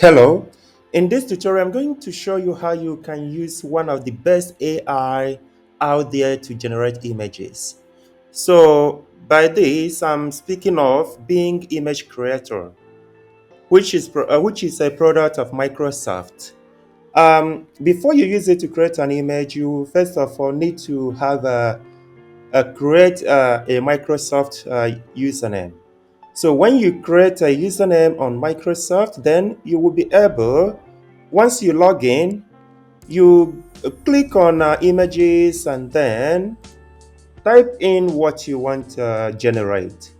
Hello, in this tutorial I'm going to show you how you can use one of the best AI out there to generate images. So by this I'm speaking of Bing Image Creator, which is a product of Microsoft. Before you use it to create an image, you first of all need to have create a Microsoft username. So when you create a username on Microsoft, then you will be able, once you log in, you click on images and then type in what you want to generate.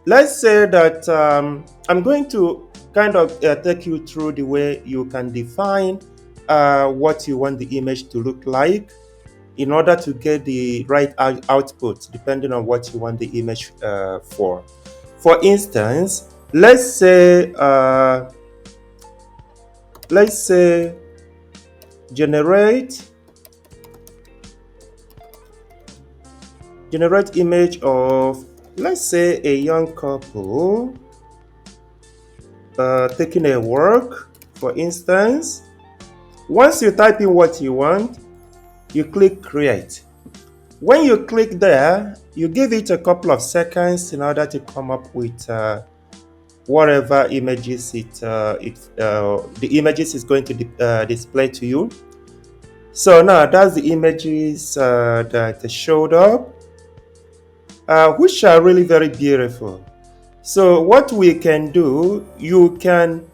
Let's say that I'm going to kind of take you through the way you can define what you want the image to look like in order to get the right output depending on what you want the image for. For instance, let's say generate image of, let's say, a young couple taking a walk. For instance, once you type in what you want, you click create. When you click there, you give it a couple of seconds in order to come up with whatever images the images is going to display to you. So now that's the images that showed up, which are really very beautiful. So what we can do, you can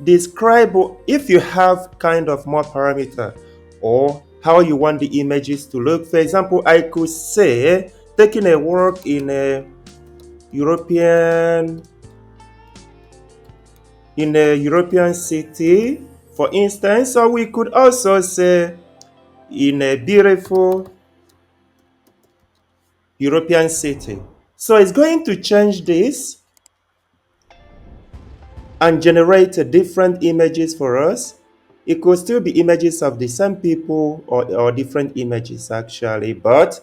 describe if you have kind of more parameter or how you want the images to look. For example, I could say taking a walk in a European city, for instance. So we could also say in a beautiful European city. So it's going to change this and generate different images for us. It could still be images of the same people or different images actually, but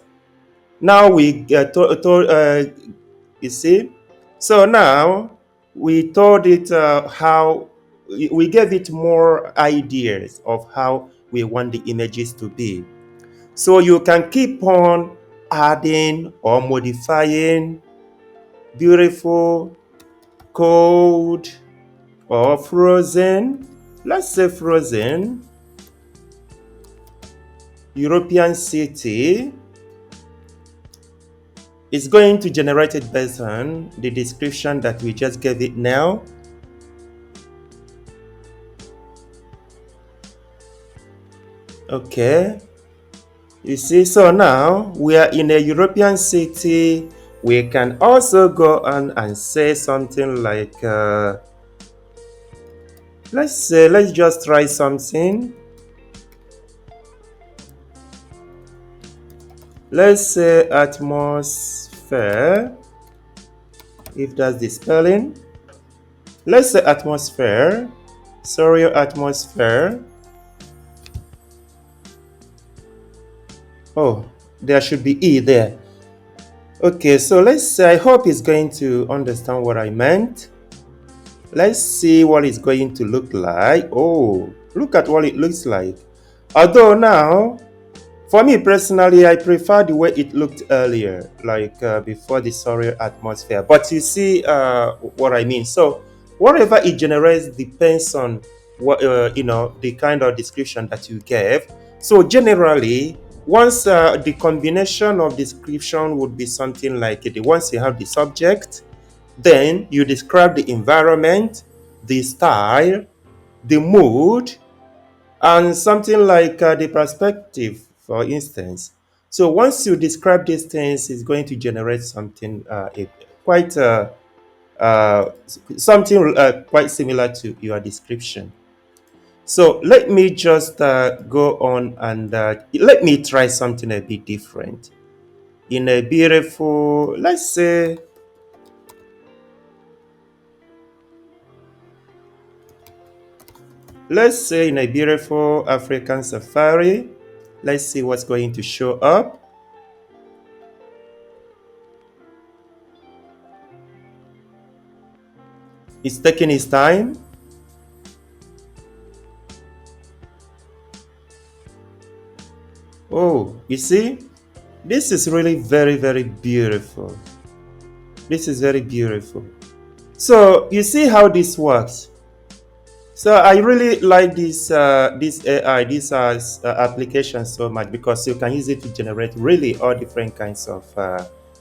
now we get you see. So now we told it how we gave it more ideas of how we want the images to be. So you can keep on adding or modifying beautiful, cold, or frozen. Let's say frozen European city is going to generate it based on the description that we just gave it now. Okay, you see, so now we are in a European city. We can also go on and say something like let's just try something. Let's say atmosphere, if that's the spelling. Let's say atmosphere. Sorry, atmosphere. Oh, there should be E there. Okay, so let's say, I hope it's going to understand what I meant. Let's see what it's going to look like. Oh, look at what it looks like. Although now, for me personally, I prefer the way it looked earlier, like before the surreal atmosphere. But you see what I mean. So whatever it generates depends on what the kind of description that you gave. So generally, once the combination of description would be something like once you have the subject, then you describe the environment, the style, the mood, and something like the perspective, for instance. So once you describe these things, it's going to generate something quite uh, something quite similar to your description. So let me just go on and let me try something a bit different. In a beautiful, let's say in a beautiful African safari. Let's see what's going to show up. It's taking its time. Oh, you see, this is really very, very beautiful. This is very beautiful. So you see how this works. So I really like this AI, this application so much because you can use it to generate really all different kinds of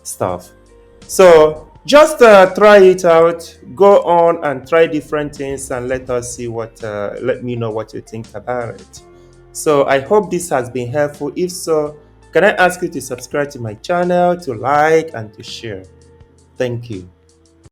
stuff. So just try it out. Go on and try different things and let us see what. Let me know what you think about it. So I hope this has been helpful. If so, can I ask you to subscribe to my channel, to like, and to share? Thank you.